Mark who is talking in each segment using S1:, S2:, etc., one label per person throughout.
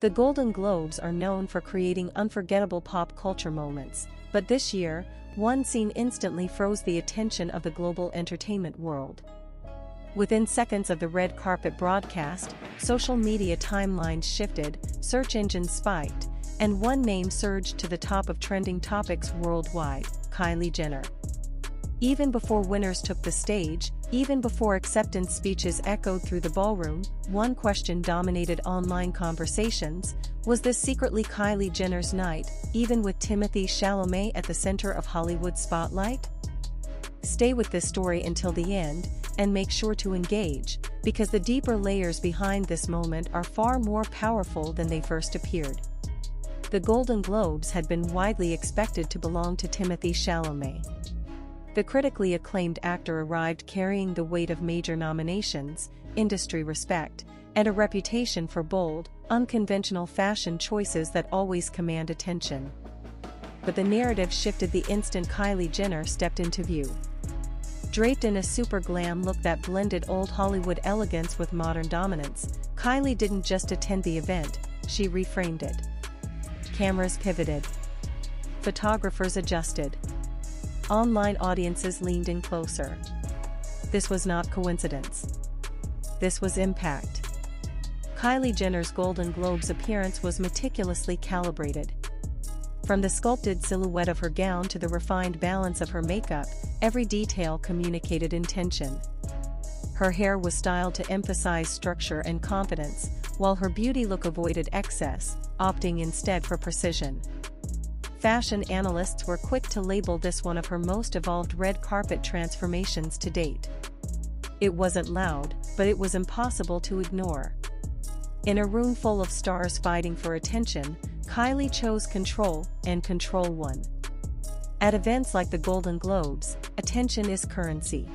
S1: The Golden Globes are known for creating unforgettable pop culture moments, but this year, one scene instantly froze the attention of the global entertainment world. Within seconds of the red carpet broadcast, social media timelines shifted, search engines spiked, and one name surged to the top of trending topics worldwide: Kylie Jenner. Even before winners took the stage, even before acceptance speeches echoed through the ballroom, one question dominated online conversations: was this secretly Kylie Jenner's night, even with Timothée Chalamet at the center of Hollywood's spotlight? Stay with this story until the end, and make sure to engage, because the deeper layers behind this moment are far more powerful than they first appeared. The Golden Globes had been widely expected to belong to Timothée Chalamet. The critically acclaimed actor arrived carrying the weight of major nominations, industry respect, and a reputation for bold, unconventional fashion choices that always command attention. But the narrative shifted the instant Kylie Jenner stepped into view. Draped in a super glam look that blended old Hollywood elegance with modern dominance, Kylie didn't just attend the event, she reframed it. Cameras pivoted. Photographers adjusted. Online audiences leaned in closer. This was not coincidence. This was impact. Kylie Jenner's Golden Globes appearance was meticulously calibrated. From the sculpted silhouette of her gown to the refined balance of her makeup, every detail communicated intention. Her hair was styled to emphasize structure and confidence, while her beauty look avoided excess, opting instead for precision. Fashion analysts were quick to label this one of her most evolved red carpet transformations to date. It wasn't loud, but it was impossible to ignore. In a room full of stars fighting for attention, Kylie chose control, and control won. At events like the Golden Globes, attention is currency.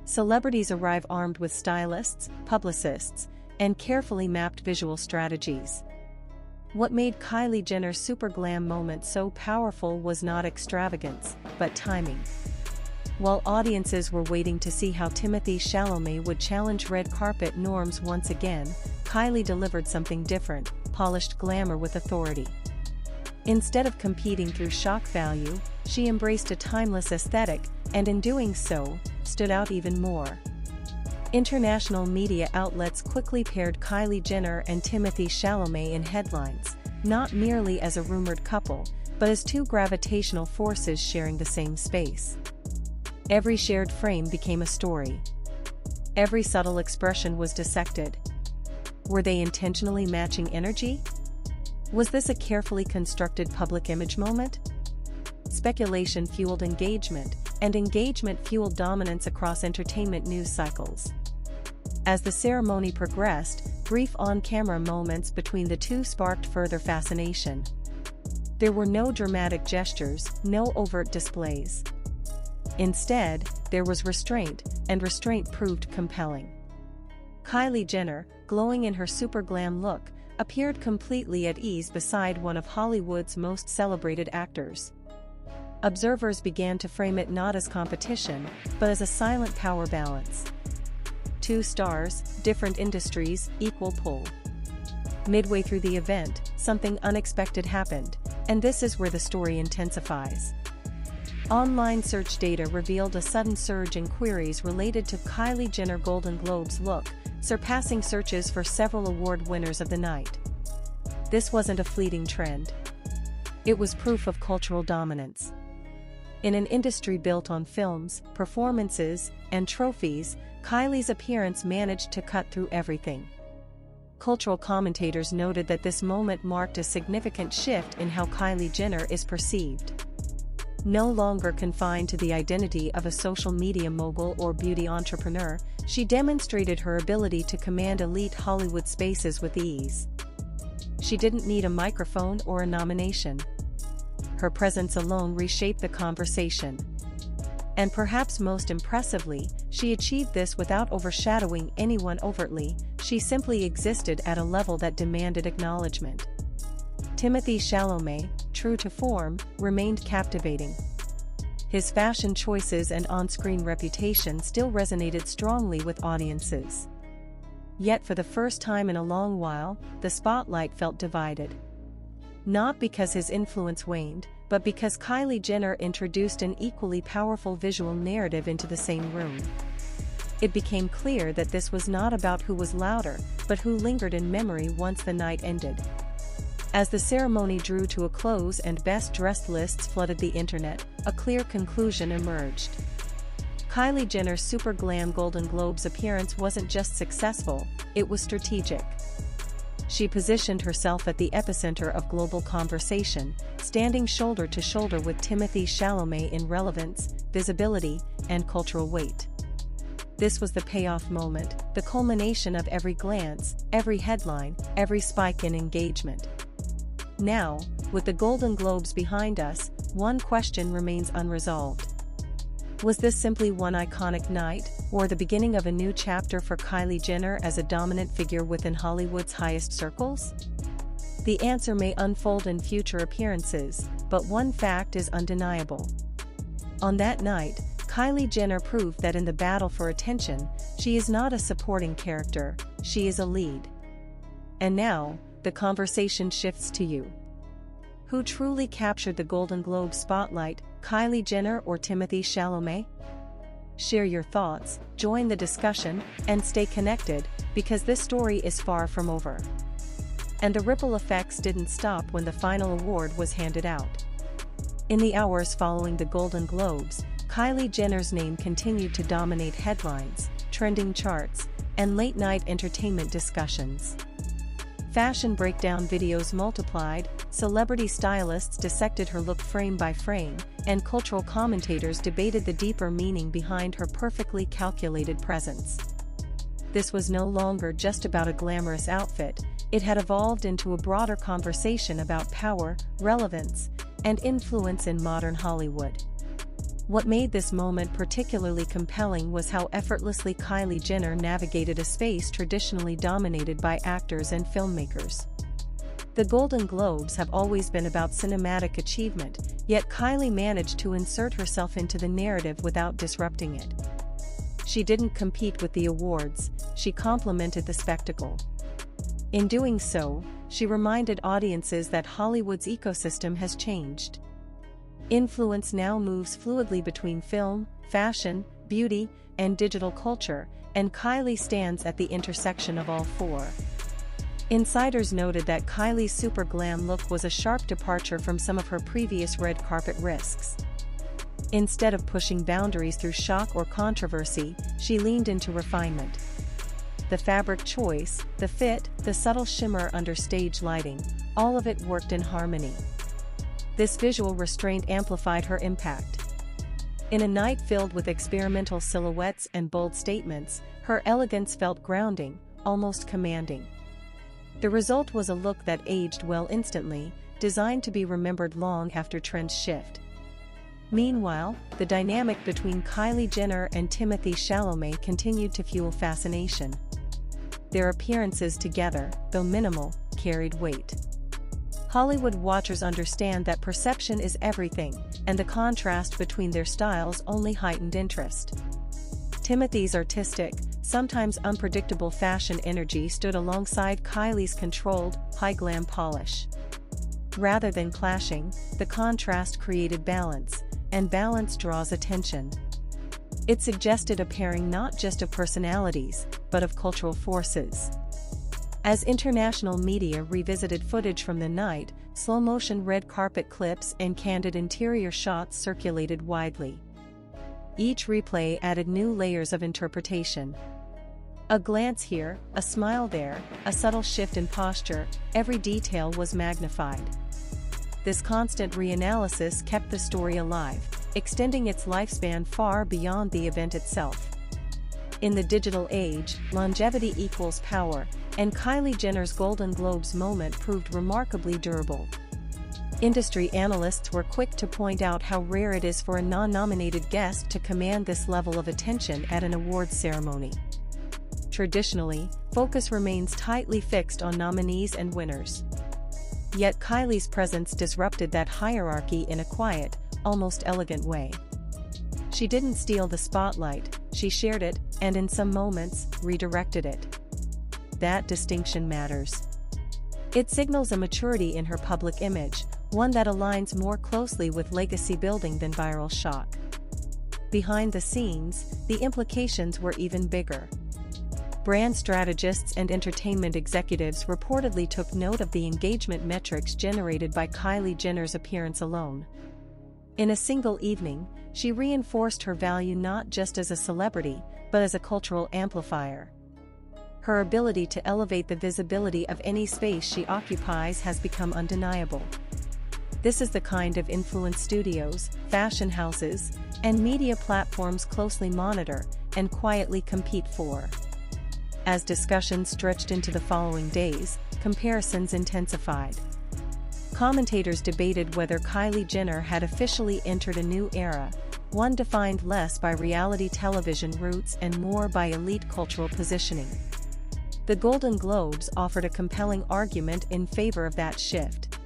S1: Celebrities arrive armed with stylists, publicists, and carefully mapped visual strategies. What made Kylie Jenner's super glam moment so powerful was not extravagance, but timing. While audiences were waiting to see how Timothée Chalamet would challenge red carpet norms once again, Kylie delivered something different: polished glamour with authority. Instead of competing through shock value, she embraced a timeless aesthetic, and in doing so, stood out even more. International media outlets quickly paired Kylie Jenner and Timothée Chalamet in headlines, not merely as a rumored couple, but as two gravitational forces sharing the same space. Every shared frame became a story. Every subtle expression was dissected. Were they intentionally matching energy? Was this a carefully constructed public image moment? Speculation fueled engagement, and engagement fueled dominance across entertainment news cycles. As the ceremony progressed, brief on-camera moments between the two sparked further fascination. There were no dramatic gestures, no overt displays. Instead, there was restraint, and restraint proved compelling. Kylie Jenner, glowing in her super glam look, appeared completely at ease beside one of Hollywood's most celebrated actors. Observers began to frame it not as competition, but as a silent power balance. Two stars, different industries, equal pull. Midway through the event, something unexpected happened, and this is where the story intensifies. Online search data revealed a sudden surge in queries related to Kylie Jenner Golden Globes look, surpassing searches for several award winners of the night. This wasn't a fleeting trend. It was proof of cultural dominance. In an industry built on films, performances, and trophies, Kylie's appearance managed to cut through everything. Cultural commentators noted that this moment marked a significant shift in how Kylie Jenner is perceived. No longer confined to the identity of a social media mogul or beauty entrepreneur, she demonstrated her ability to command elite Hollywood spaces with ease. She didn't need a microphone or a nomination. Her presence alone reshaped the conversation. And perhaps most impressively, she achieved this without overshadowing anyone overtly. She simply existed at a level that demanded acknowledgement. Timothée Chalamet, true to form, remained captivating. His fashion choices and on-screen reputation still resonated strongly with audiences. Yet for the first time in a long while, the spotlight felt divided. Not because his influence waned, but because Kylie Jenner introduced an equally powerful visual narrative into the same room. It became clear that this was not about who was louder, but who lingered in memory once the night ended. As the ceremony drew to a close and best-dressed lists flooded the internet, a clear conclusion emerged. Kylie Jenner's Super Glam Golden Globes appearance wasn't just successful, it was strategic. She positioned herself at the epicenter of global conversation, standing shoulder to shoulder with Timothée Chalamet in relevance, visibility, and cultural weight. This was the payoff moment, the culmination of every glance, every headline, every spike in engagement. Now, with the Golden Globes behind us, one question remains unresolved. Was this simply one iconic night, or the beginning of a new chapter for Kylie Jenner as a dominant figure within Hollywood's highest circles? The answer may unfold in future appearances, but one fact is undeniable. On that night, Kylie Jenner proved that in the battle for attention, she is not a supporting character, she is a lead. And now, the conversation shifts to you. Who truly captured the Golden Globe spotlight, Kylie Jenner or Timothée Chalamet? Share your thoughts, join the discussion, and stay connected, because this story is far from over. And the ripple effects didn't stop when the final award was handed out. In the hours following the Golden Globes, Kylie Jenner's name continued to dominate headlines, trending charts, and late-night entertainment discussions. Fashion breakdown videos multiplied, celebrity stylists dissected her look frame by frame, and cultural commentators debated the deeper meaning behind her perfectly calculated presence. This was no longer just about a glamorous outfit, it had evolved into a broader conversation about power, relevance, and influence in modern Hollywood. What made this moment particularly compelling was how effortlessly Kylie Jenner navigated a space traditionally dominated by actors and filmmakers. The Golden Globes have always been about cinematic achievement, yet Kylie managed to insert herself into the narrative without disrupting it. She didn't compete with the awards, she complemented the spectacle. In doing so, she reminded audiences that Hollywood's ecosystem has changed. Influence now moves fluidly between film, fashion, beauty, and digital culture, and Kylie stands at the intersection of all four. Insiders noted that Kylie's super glam look was a sharp departure from some of her previous red carpet risks. Instead of pushing boundaries through shock or controversy, she leaned into refinement. The fabric choice, the fit, the subtle shimmer under stage lighting, all of it worked in harmony. This visual restraint amplified her impact. In a night filled with experimental silhouettes and bold statements, her elegance felt grounding, almost commanding. The result was a look that aged well instantly, designed to be remembered long after trends shift. Meanwhile, the dynamic between Kylie Jenner and Timothée Chalamet continued to fuel fascination. Their appearances together, though minimal, carried weight. Hollywood watchers understand that perception is everything, and the contrast between their styles only heightened interest. Timothy's artistic, sometimes unpredictable fashion energy stood alongside Kylie's controlled, high-glam polish. Rather than clashing, the contrast created balance, and balance draws attention. It suggested a pairing not just of personalities, but of cultural forces. As international media revisited footage from the night, slow-motion red carpet clips and candid interior shots circulated widely. Each replay added new layers of interpretation. A glance here, a smile there, a subtle shift in posture, every detail was magnified. This constant reanalysis kept the story alive, extending its lifespan far beyond the event itself. In the digital age, longevity equals power, and Kylie Jenner's Golden Globes moment proved remarkably durable. Industry analysts were quick to point out how rare it is for a non-nominated guest to command this level of attention at an awards ceremony. Traditionally, focus remains tightly fixed on nominees and winners. Yet Kylie's presence disrupted that hierarchy in a quiet, almost elegant way. She didn't steal the spotlight, she shared it, and in some moments, redirected it. that distinction matters. It signals a maturity in her public image, one that aligns more closely with legacy building than viral shock. Behind the scenes, the implications were even bigger. Brand strategists and entertainment executives reportedly took note of the engagement metrics generated by Kylie Jenner's appearance alone. In a single evening, she reinforced her value not just as a celebrity, but as a cultural amplifier. Her ability to elevate the visibility of any space she occupies has become undeniable. This is the kind of influence studios, fashion houses, and media platforms closely monitor and quietly compete for. As discussions stretched into the following days, comparisons intensified. Commentators debated whether Kylie Jenner had officially entered a new era, one defined less by reality television roots and more by elite cultural positioning. The Golden Globes offered a compelling argument in favor of that shift.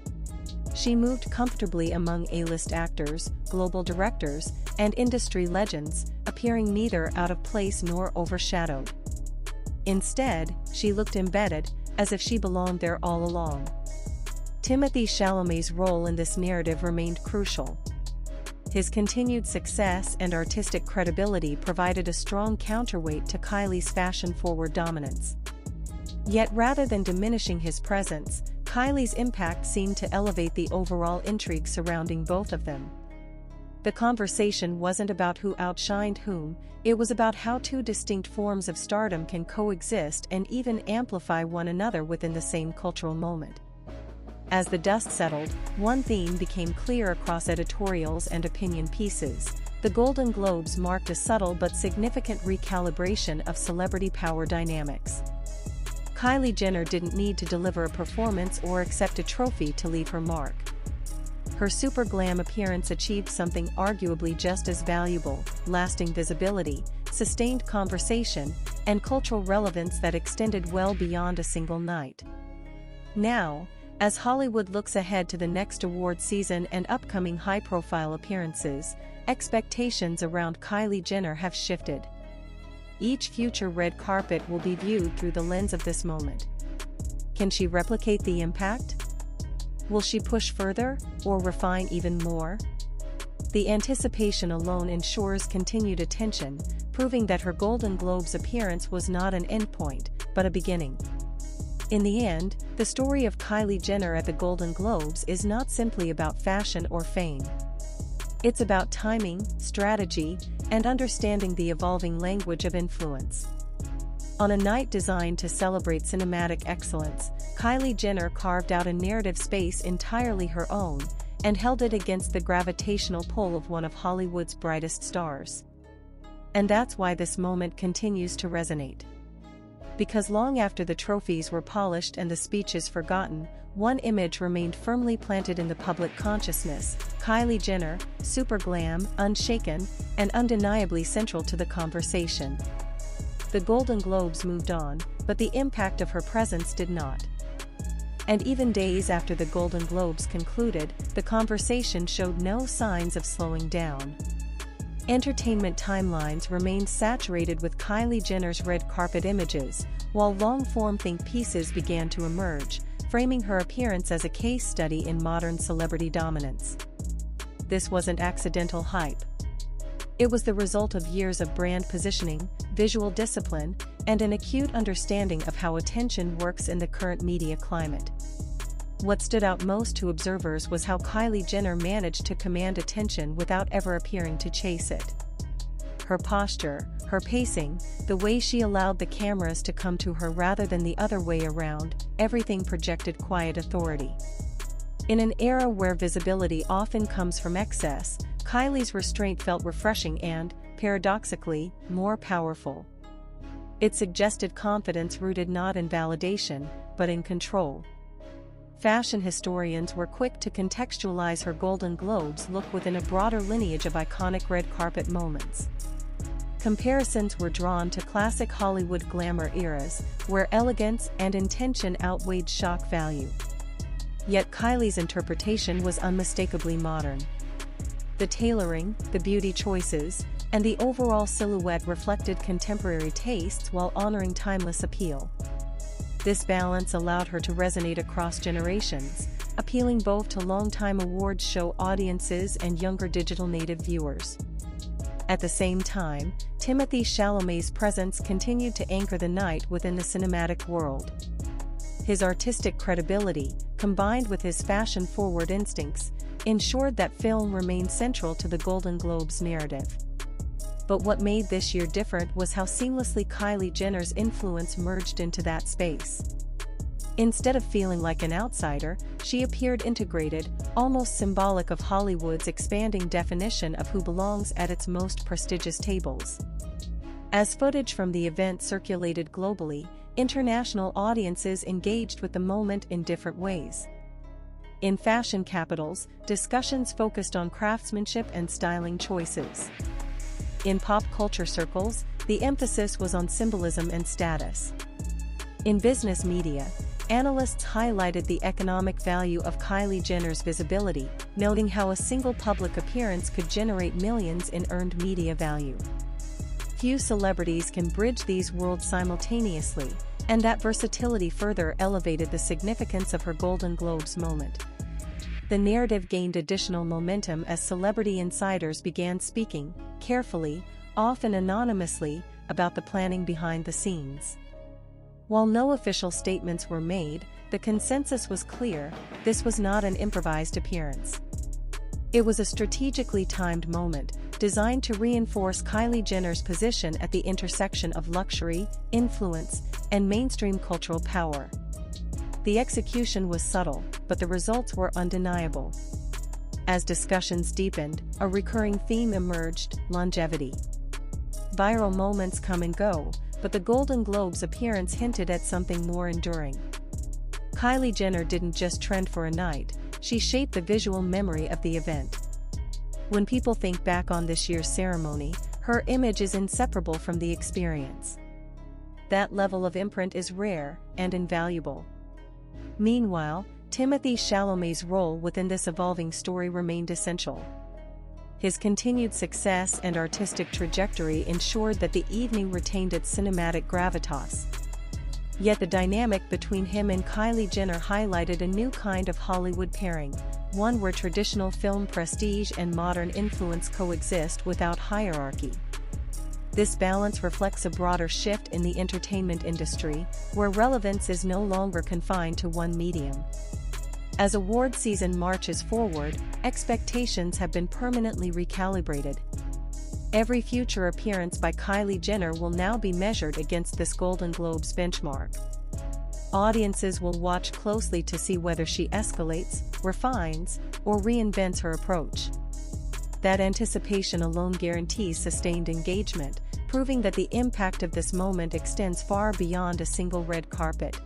S1: She moved comfortably among A-list actors, global directors, and industry legends, appearing neither out of place nor overshadowed. Instead, she looked embedded, as if she belonged there all along. Timothée Chalamet's role in this narrative remained crucial. His continued success and artistic credibility provided a strong counterweight to Kylie's fashion-forward dominance. Yet rather than diminishing his presence, Kylie's impact seemed to elevate the overall intrigue surrounding both of them. The conversation wasn't about who outshined whom, it was about how two distinct forms of stardom can coexist and even amplify one another within the same cultural moment. As the dust settled, one theme became clear across editorials and opinion pieces. The Golden Globes marked a subtle but significant recalibration of celebrity power dynamics. Kylie Jenner didn't need to deliver a performance or accept a trophy to leave her mark. Her super glam appearance achieved something arguably just as valuable: lasting visibility, sustained conversation, and cultural relevance that extended well beyond a single night. Now, as Hollywood looks ahead to the next award season and upcoming high-profile appearances, expectations around Kylie Jenner have shifted. Each future red carpet will be viewed through the lens of this moment. Can she replicate the impact? Will she push further, or refine even more? The anticipation alone ensures continued attention, proving that her Golden Globes appearance was not an endpoint, but a beginning. In the end, the story of Kylie Jenner at the Golden Globes is not simply about fashion or fame. It's about timing, strategy, and understanding the evolving language of influence. On a night designed to celebrate cinematic excellence, Kylie Jenner carved out a narrative space entirely her own, and held it against the gravitational pull of one of Hollywood's brightest stars. And that's why this moment continues to resonate. Because long after the trophies were polished and the speeches forgotten, one image remained firmly planted in the public consciousness: Kylie Jenner, super glam, unshaken, and undeniably central to the conversation. The Golden Globes moved on, but the impact of her presence did not. And even days after the Golden Globes concluded, the conversation showed no signs of slowing down. Entertainment timelines remained saturated with Kylie Jenner's red carpet images, while long-form think pieces began to emerge, framing her appearance as a case study in modern celebrity dominance. This wasn't accidental hype. It was the result of years of brand positioning, visual discipline, and an acute understanding of how attention works in the current media climate. What stood out most to observers was how Kylie Jenner managed to command attention without ever appearing to chase it. Her posture, her pacing, the way she allowed the cameras to come to her rather than the other way around, everything projected quiet authority. In an era where visibility often comes from excess, Kylie's restraint felt refreshing and, paradoxically, more powerful. It suggested confidence rooted not in validation, but in control. Fashion historians were quick to contextualize her Golden Globes look within a broader lineage of iconic red carpet moments. Comparisons were drawn to classic Hollywood glamour eras, where elegance and intention outweighed shock value. Yet Kylie's interpretation was unmistakably modern. The tailoring, the beauty choices, and the overall silhouette reflected contemporary tastes while honoring timeless appeal. This balance allowed her to resonate across generations, appealing both to longtime awards show audiences and younger digital native viewers. At the same time, Timothée Chalamet's presence continued to anchor the night within the cinematic world. His artistic credibility, combined with his fashion-forward instincts, ensured that film remained central to the Golden Globes narrative. But what made this year different was how seamlessly Kylie Jenner's influence merged into that space. Instead of feeling like an outsider, she appeared integrated, almost symbolic of Hollywood's expanding definition of who belongs at its most prestigious tables. As footage from the event circulated globally, international audiences engaged with the moment in different ways. In fashion capitals, discussions focused on craftsmanship and styling choices. In pop culture circles, the emphasis was on symbolism and status. In business media, analysts highlighted the economic value of Kylie Jenner's visibility, noting how a single public appearance could generate millions in earned media value. Few celebrities can bridge these worlds simultaneously, and that versatility further elevated the significance of her Golden Globes moment. The narrative gained additional momentum as celebrity insiders began speaking, carefully, often anonymously, about the planning behind the scenes. While no official statements were made, the consensus was clear: this was not an improvised appearance. It was a strategically timed moment, designed to reinforce Kylie Jenner's position at the intersection of luxury, influence, and mainstream cultural power. The execution was subtle, but the results were undeniable. As discussions deepened, a recurring theme emerged: longevity. Viral moments come and go, but the Golden Globes appearance hinted at something more enduring. Kylie Jenner didn't just trend for a night, she shaped the visual memory of the event. When people think back on this year's ceremony, her image is inseparable from the experience. That level of imprint is rare and invaluable. Meanwhile, Timothée Chalamet's role within this evolving story remained essential. His continued success and artistic trajectory ensured that the evening retained its cinematic gravitas. Yet the dynamic between him and Kylie Jenner highlighted a new kind of Hollywood pairing, one where traditional film prestige and modern influence coexist without hierarchy. This balance reflects a broader shift in the entertainment industry, where relevance is no longer confined to one medium. As award season marches forward, expectations have been permanently recalibrated. Every future appearance by Kylie Jenner will now be measured against this Golden Globes benchmark. Audiences will watch closely to see whether she escalates, refines, or reinvents her approach. That anticipation alone guarantees sustained engagement, proving that the impact of this moment extends far beyond a single red carpet.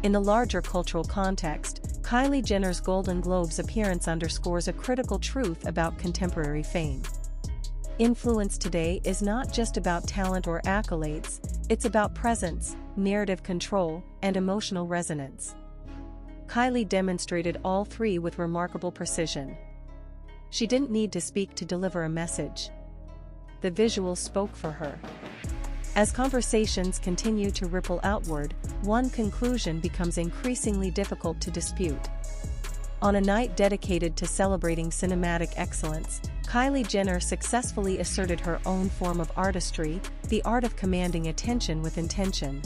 S1: In a larger cultural context, Kylie Jenner's Golden Globes appearance underscores a critical truth about contemporary fame. Influence today is not just about talent or accolades, it's about presence, narrative control, and emotional resonance. Kylie demonstrated all three with remarkable precision. She didn't need to speak to deliver a message. The visuals spoke for her. As conversations continue to ripple outward, one conclusion becomes increasingly difficult to dispute. On a night dedicated to celebrating cinematic excellence, Kylie Jenner successfully asserted her own form of artistry, the art of commanding attention with intention.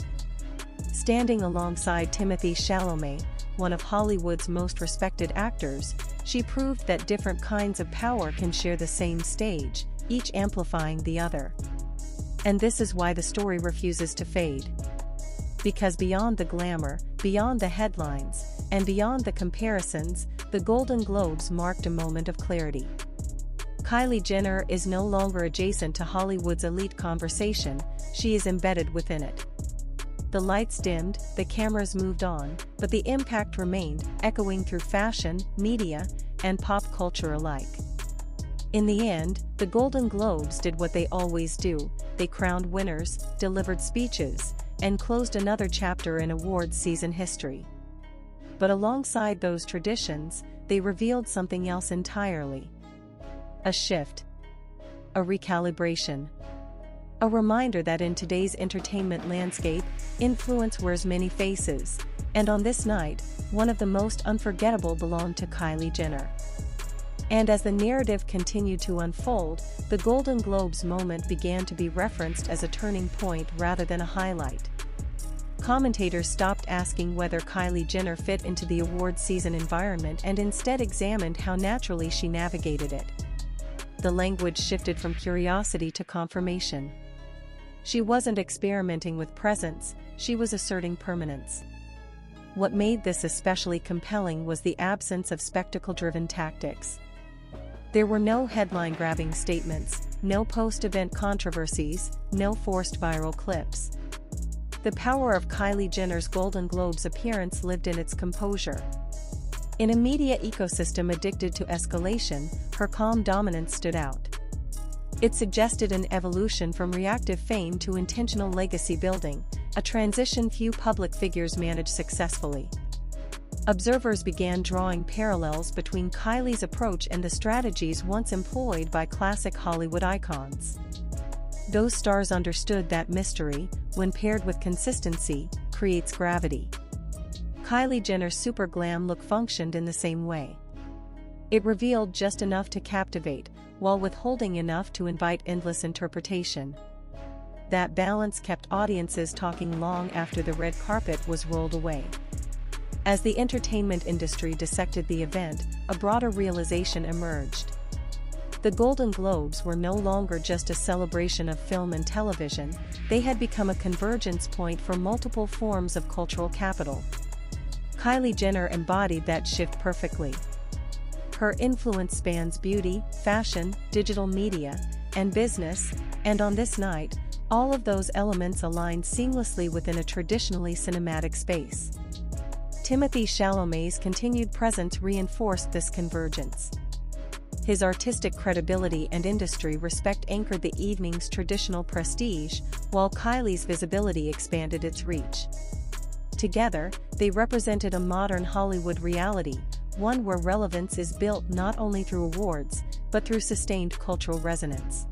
S1: Standing alongside Timothée Chalamet, one of Hollywood's most respected actors, she proved that different kinds of power can share the same stage, each amplifying the other. And this is why the story refuses to fade. Because beyond the glamour, beyond the headlines, and beyond the comparisons, the Golden Globes marked a moment of clarity. Kylie Jenner is no longer adjacent to Hollywood's elite conversation, she is embedded within it. The lights dimmed, the cameras moved on, but the impact remained, echoing through fashion, media, and pop culture alike. In the end, the Golden Globes did what they always do: they crowned winners, delivered speeches, and closed another chapter in awards season history. But alongside those traditions, they revealed something else entirely. A shift. A recalibration. A reminder that in today's entertainment landscape, influence wears many faces, and on this night, one of the most unforgettable belonged to Kylie Jenner. And as the narrative continued to unfold, the Golden Globes moment began to be referenced as a turning point rather than a highlight. Commentators stopped asking whether Kylie Jenner fit into the award season environment and instead examined how naturally she navigated it. The language shifted from curiosity to confirmation. She wasn't experimenting with presence, she was asserting permanence. What made this especially compelling was the absence of spectacle-driven tactics. There were no headline-grabbing statements, no post-event controversies, no forced viral clips. The power of Kylie Jenner's Golden Globes appearance lived in its composure. In a media ecosystem addicted to escalation, her calm dominance stood out. It suggested an evolution from reactive fame to intentional legacy building, a transition few public figures managed successfully. Observers began drawing parallels between Kylie's approach and the strategies once employed by classic Hollywood icons. Those stars understood that mystery, when paired with consistency, creates gravity. Kylie Jenner's super glam look functioned in the same way. It revealed just enough to captivate, while withholding enough to invite endless interpretation. That balance kept audiences talking long after the red carpet was rolled away. As the entertainment industry dissected the event, a broader realization emerged. The Golden Globes were no longer just a celebration of film and television, they had become a convergence point for multiple forms of cultural capital. Kylie Jenner embodied that shift perfectly. Her influence spans beauty, fashion, digital media, and business, and on this night, all of those elements aligned seamlessly within a traditionally cinematic space. Timothée Chalamet's continued presence reinforced this convergence. His artistic credibility and industry respect anchored the evening's traditional prestige, while Kylie's visibility expanded its reach. Together, they represented a modern Hollywood reality, one where relevance is built not only through awards, but through sustained cultural resonance.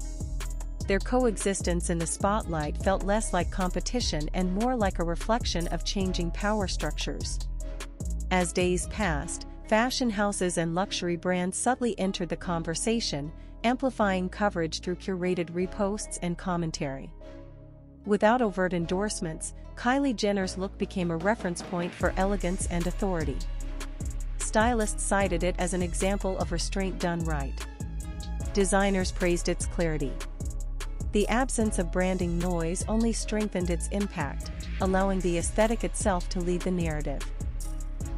S1: Their coexistence in the spotlight felt less like competition and more like a reflection of changing power structures. As days passed, fashion houses and luxury brands subtly entered the conversation, amplifying coverage through curated reposts and commentary. Without overt endorsements, Kylie Jenner's look became a reference point for elegance and authority. Stylists cited it as an example of restraint done right. Designers praised its clarity. The absence of branding noise only strengthened its impact, allowing the aesthetic itself to lead the narrative.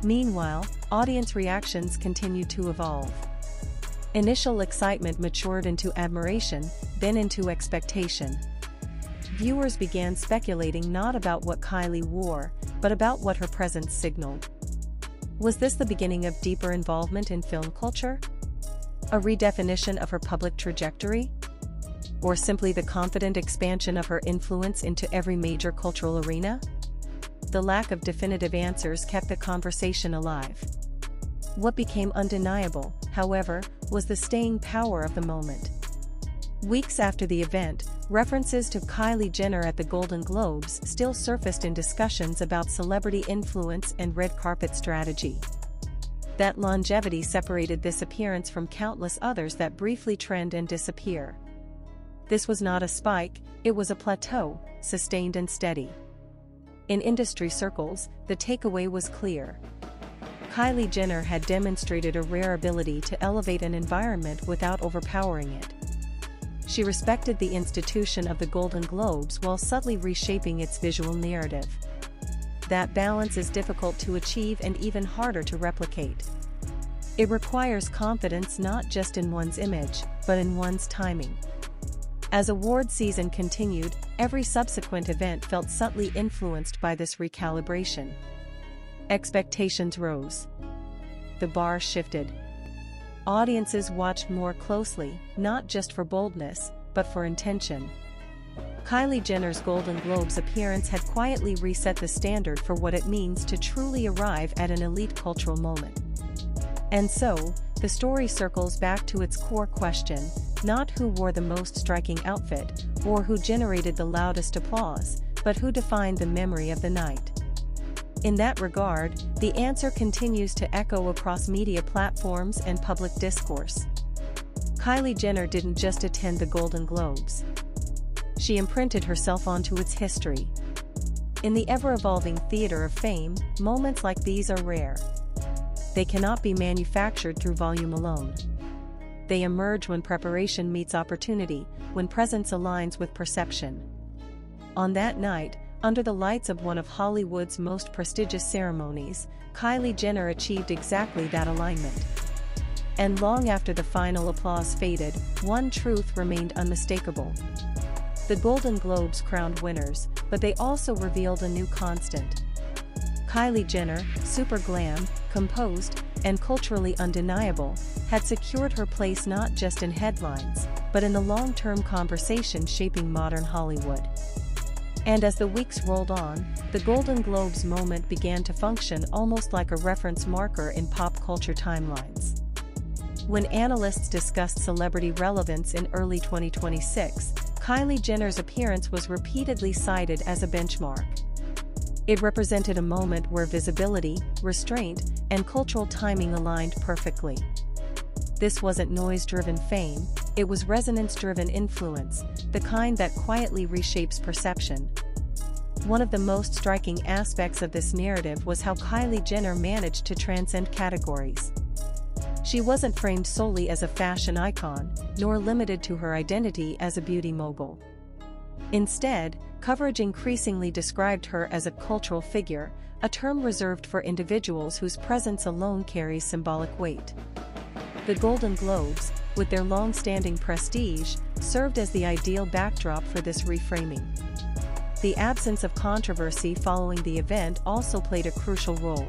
S1: Meanwhile, audience reactions continued to evolve. Initial excitement matured into admiration, then into expectation. Viewers began speculating not about what Kylie wore, but about what her presence signaled. Was this the beginning of deeper involvement in film culture? A redefinition of her public trajectory? Or simply the confident expansion of her influence into every major cultural arena? The lack of definitive answers kept the conversation alive. What became undeniable, however, was the staying power of the moment. Weeks after the event, references to Kylie Jenner at the Golden Globes still surfaced in discussions about celebrity influence and red carpet strategy. That longevity separated this appearance from countless others that briefly trend and disappear. This was not a spike, it was a plateau, sustained and steady. In industry circles, the takeaway was clear. Kylie Jenner had demonstrated a rare ability to elevate an environment without overpowering it. She respected the institution of the Golden Globes while subtly reshaping its visual narrative. That balance is difficult to achieve and even harder to replicate. It requires confidence not just in one's image, but in one's timing. As award season continued, every subsequent event felt subtly influenced by this recalibration. Expectations rose. The bar shifted. Audiences watched more closely, not just for boldness, but for intention. Kylie Jenner's Golden Globes appearance had quietly reset the standard for what it means to truly arrive at an elite cultural moment. And so, the story circles back to its core question, not who wore the most striking outfit, or who generated the loudest applause, but who defined the memory of the night? In that regard, the answer continues to echo across media platforms and public discourse. Kylie Jenner didn't just attend the Golden Globes. She imprinted herself onto its history. In the ever-evolving theater of fame, moments like these are rare. They cannot be manufactured through volume alone. They emerge when preparation meets opportunity, when presence aligns with perception. On that night, under the lights of one of Hollywood's most prestigious ceremonies, Kylie Jenner achieved exactly that alignment. And long after the final applause faded, one truth remained unmistakable. The Golden Globes crowned winners, but they also revealed a new constant. Kylie Jenner, super glam, composed, and culturally undeniable, had secured her place not just in headlines, but in the long-term conversation shaping modern Hollywood. And as the weeks rolled on, the Golden Globes moment began to function almost like a reference marker in pop culture timelines. When analysts discussed celebrity relevance in early 2026, Kylie Jenner's appearance was repeatedly cited as a benchmark. It represented a moment where visibility, restraint, and cultural timing aligned perfectly. This wasn't noise-driven fame, it was resonance-driven influence, the kind that quietly reshapes perception. One of the most striking aspects of this narrative was how Kylie Jenner managed to transcend categories. She wasn't framed solely as a fashion icon, nor limited to her identity as a beauty mogul. Instead, coverage increasingly described her as a cultural figure, a term reserved for individuals whose presence alone carries symbolic weight. The Golden Globes, with their long-standing prestige, served as the ideal backdrop for this reframing. The absence of controversy following the event also played a crucial role.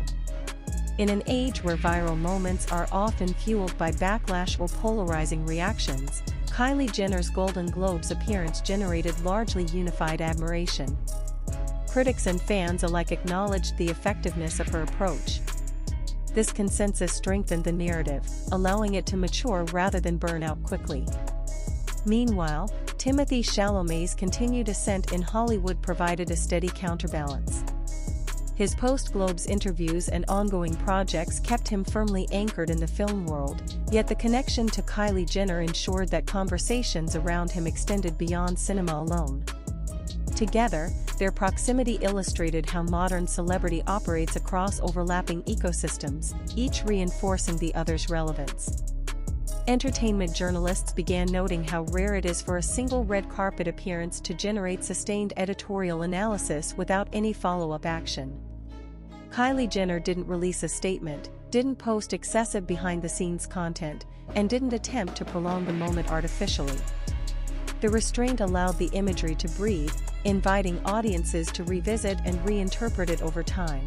S1: In an age where viral moments are often fueled by backlash or polarizing reactions, Kylie Jenner's Golden Globes appearance generated largely unified admiration. Critics and fans alike acknowledged the effectiveness of her approach. This consensus strengthened the narrative, allowing it to mature rather than burn out quickly. Meanwhile, Timothée Chalamet's continued ascent in Hollywood provided a steady counterbalance. His post-Globes interviews and ongoing projects kept him firmly anchored in the film world, yet the connection to Kylie Jenner ensured that conversations around him extended beyond cinema alone. Together, their proximity illustrated how modern celebrity operates across overlapping ecosystems, each reinforcing the other's relevance. Entertainment journalists began noting how rare it is for a single red carpet appearance to generate sustained editorial analysis without any follow-up action. Kylie Jenner didn't release a statement, didn't post excessive behind-the-scenes content, and didn't attempt to prolong the moment artificially. The restraint allowed the imagery to breathe, inviting audiences to revisit and reinterpret it over time.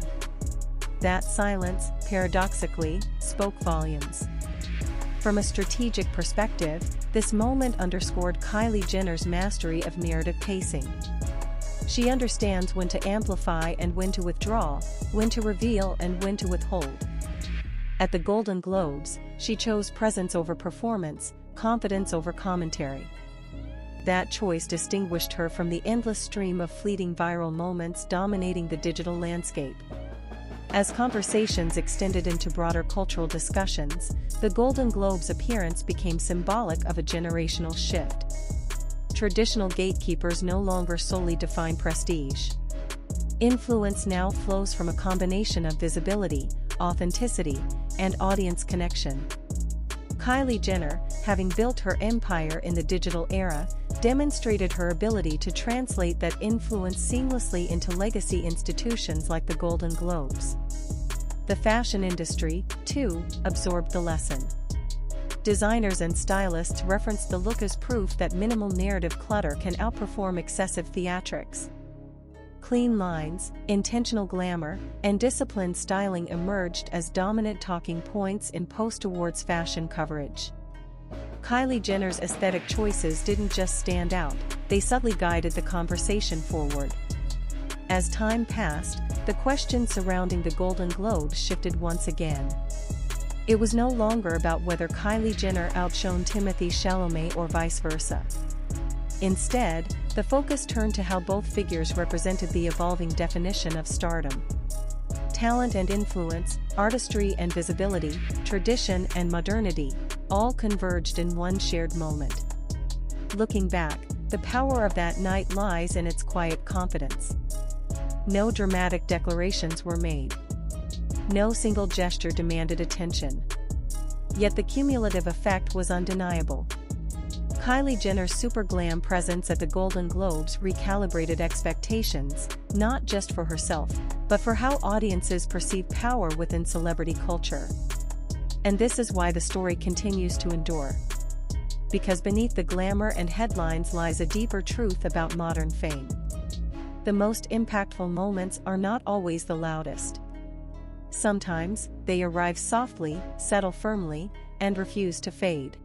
S1: That silence, paradoxically, spoke volumes. From a strategic perspective, this moment underscored Kylie Jenner's mastery of narrative pacing. She understands when to amplify and when to withdraw, when to reveal and when to withhold. At the Golden Globes, she chose presence over performance, confidence over commentary. That choice distinguished her from the endless stream of fleeting viral moments dominating the digital landscape. As conversations extended into broader cultural discussions, the Golden Globes appearance became symbolic of a generational shift. Traditional gatekeepers no longer solely define prestige. Influence now flows from a combination of visibility, authenticity, and audience connection. Kylie Jenner, having built her empire in the digital era, demonstrated her ability to translate that influence seamlessly into legacy institutions like the Golden Globes. The fashion industry, too, absorbed the lesson. Designers and stylists referenced the look as proof that minimal narrative clutter can outperform excessive theatrics. Clean lines, intentional glamour, and disciplined styling emerged as dominant talking points in post-awards fashion coverage. Kylie Jenner's aesthetic choices didn't just stand out, they subtly guided the conversation forward. As time passed, the questions surrounding the Golden Globes shifted once again. It was no longer about whether Kylie Jenner outshone Timothée Chalamet or vice versa. Instead, the focus turned to how both figures represented the evolving definition of stardom. Talent and influence, artistry and visibility, tradition and modernity, all converged in one shared moment. Looking back, the power of that night lies in its quiet confidence. No dramatic declarations were made. No single gesture demanded attention. Yet the cumulative effect was undeniable. Kylie Jenner's super glam presence at the Golden Globes recalibrated expectations, not just for herself, but for how audiences perceive power within celebrity culture. And this is why the story continues to endure. Because beneath the glamour and headlines lies a deeper truth about modern fame. The most impactful moments are not always the loudest. Sometimes, they arrive softly, settle firmly, and refuse to fade.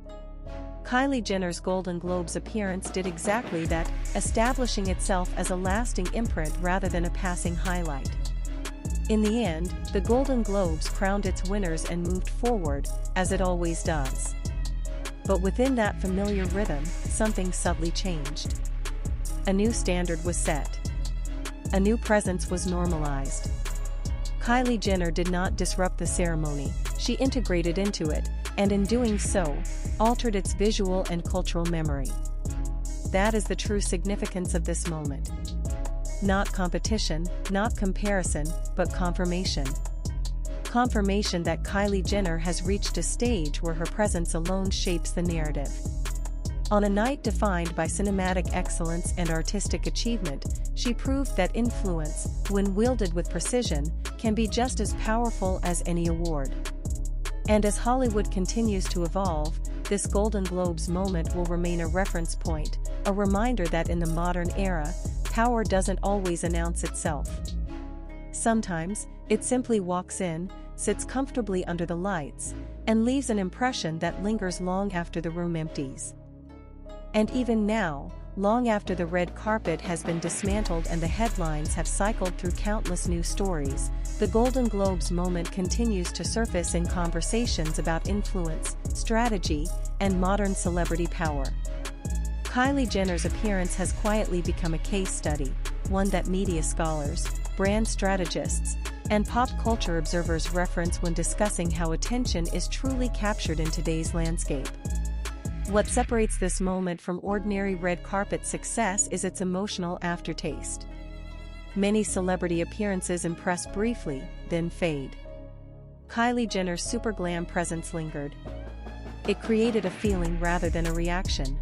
S1: Kylie Jenner's Golden Globes appearance did exactly that, establishing itself as a lasting imprint rather than a passing highlight. In the end, the Golden Globes crowned its winners and moved forward, as it always does. But within that familiar rhythm, something subtly changed. A new standard was set. A new presence was normalized. Kylie Jenner did not disrupt the ceremony, she integrated into it, and in doing so, altered its visual and cultural memory. That is the true significance of this moment. Not competition, not comparison, but confirmation. Confirmation that Kylie Jenner has reached a stage where her presence alone shapes the narrative. On a night defined by cinematic excellence and artistic achievement, she proved that influence, when wielded with precision, can be just as powerful as any award. And as Hollywood continues to evolve, this Golden Globes moment will remain a reference point, a reminder that in the modern era, power doesn't always announce itself. Sometimes, it simply walks in, sits comfortably under the lights, and leaves an impression that lingers long after the room empties. And even now, long after the red carpet has been dismantled and the headlines have cycled through countless news stories, the Golden Globes moment continues to surface in conversations about influence, strategy, and modern celebrity power. Kylie Jenner's appearance has quietly become a case study, one that media scholars, brand strategists, and pop culture observers reference when discussing how attention is truly captured in today's landscape. What separates this moment from ordinary red carpet success is its emotional aftertaste. Many celebrity appearances impress briefly, then fade. Kylie Jenner's super glam presence lingered. It created a feeling rather than a reaction.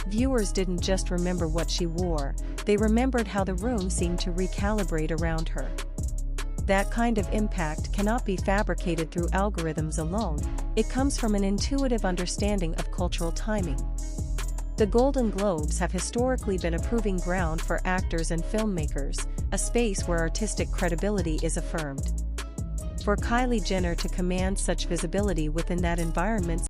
S1: Viewers didn't just remember what she wore, they remembered how the room seemed to recalibrate around her. That kind of impact cannot be fabricated through algorithms alone, it comes from an intuitive understanding of cultural timing. The Golden Globes have historically been a proving ground for actors and filmmakers, a space where artistic credibility is affirmed. For Kylie Jenner to command such visibility within that environment